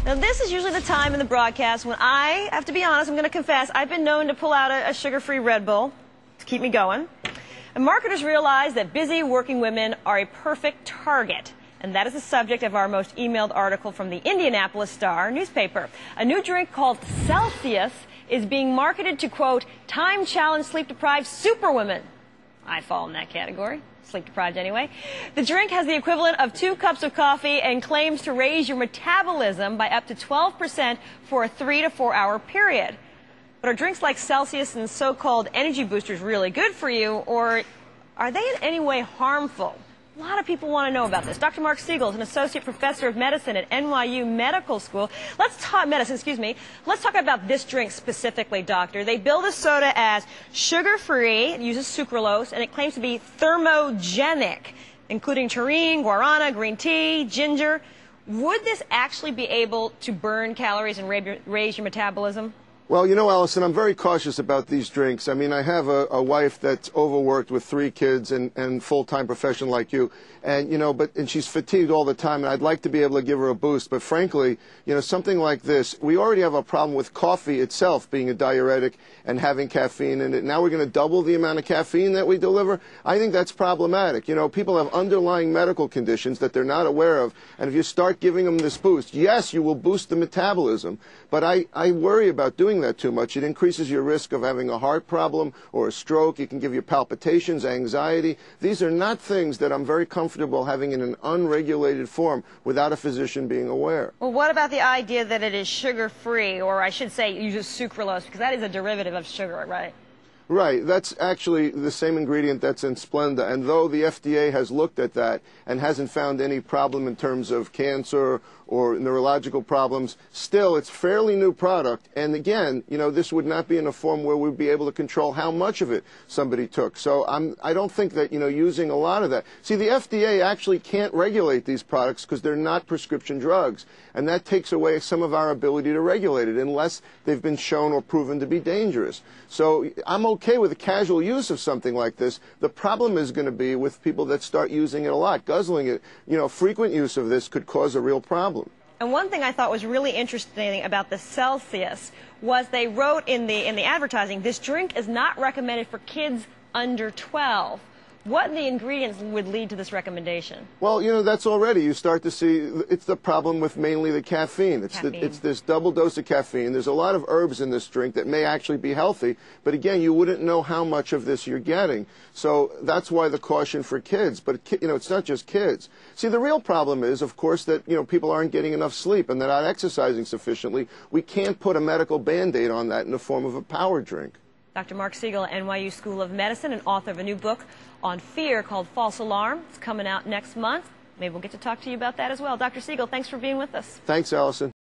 Now, this is usually the time in the broadcast when I have to be honest, I'm going to confess, I've been known to pull out a sugar-free Red Bull to keep me going. And marketers realize that busy working women are a perfect target. And that is the subject of our most emailed article from the Indianapolis Star newspaper. A new drink called Celsius is being marketed to, quote, time-challenged, sleep-deprived superwomen. I fall in that category. Sleep-deprived anyway. The drink has the equivalent of 2 cups of coffee and claims to raise your metabolism by up to 12% for a 3 to 4 hour period. But are drinks like Celsius and so-called energy boosters really good for you, or are they in any way harmful? A lot of people want to know about this. Dr. Mark Siegel is an associate professor of medicine at NYU Medical School. Let's talk about this drink specifically, doctor. They bill the soda as sugar-free, it uses sucralose, and it claims to be thermogenic, including taurine, guarana, green tea, ginger. Would this actually be able to burn calories and raise your metabolism? Well, you know, Allison, I'm very cautious about these drinks. I mean, I have a wife that's overworked with 3 kids and full-time profession like you. And, you know, and she's fatigued all the time, and I'd like to be able to give her a boost. But frankly, you know, something like this, we already have a problem with coffee itself being a diuretic and having caffeine in it. Now we're going to double the amount of caffeine that we deliver. I think that's problematic. You know, people have underlying medical conditions that they're not aware of. And if you start giving them this boost, yes, you will boost the metabolism. But I worry about doing that too much. It increases your risk of having a heart problem or a stroke. It can give you palpitations, anxiety. These are not things that I'm very comfortable having in an unregulated form without a physician being aware. Well, what about the idea that it is sugar-free, or I should say uses sucralose, because that is a derivative of sugar, right? Right. That's actually the same ingredient that's in Splenda. And though the FDA has looked at that and hasn't found any problem in terms of cancer or neurological problems, still it's fairly new product. And again, you know, this would not be in a form where we'd be able to control how much of it somebody took. So I don't think that, you know, using a lot of that. See, the FDA actually can't regulate these products because they're not prescription drugs. And that takes away some of our ability to regulate it unless they've been shown or proven to be dangerous. So I'm okay with the casual use of something like this. The problem is going to be with people that start using it a lot, guzzling it. You know, frequent use of this could cause a real problem. And one thing I thought was really interesting about the Celsius was they wrote in the advertising, this drink is not recommended for kids under 12. What in the ingredients would lead to this recommendation? Well, you know, that's already, you start to see, it's the problem with mainly the caffeine. It's this double dose of caffeine. There's a lot of herbs in this drink that may actually be healthy, but again, you wouldn't know how much of this you're getting. So that's why the caution for kids. But, you know, it's not just kids. See, the real problem is, of course, that, you know, people aren't getting enough sleep and they're not exercising sufficiently. We can't put a medical Band-Aid on that in the form of a power drink. Dr. Mark Siegel, NYU School of Medicine, and author of a new book on fear called False Alarm. It's coming out next month. Maybe we'll get to talk to you about that as well. Dr. Siegel, thanks for being with us. Thanks, Allison.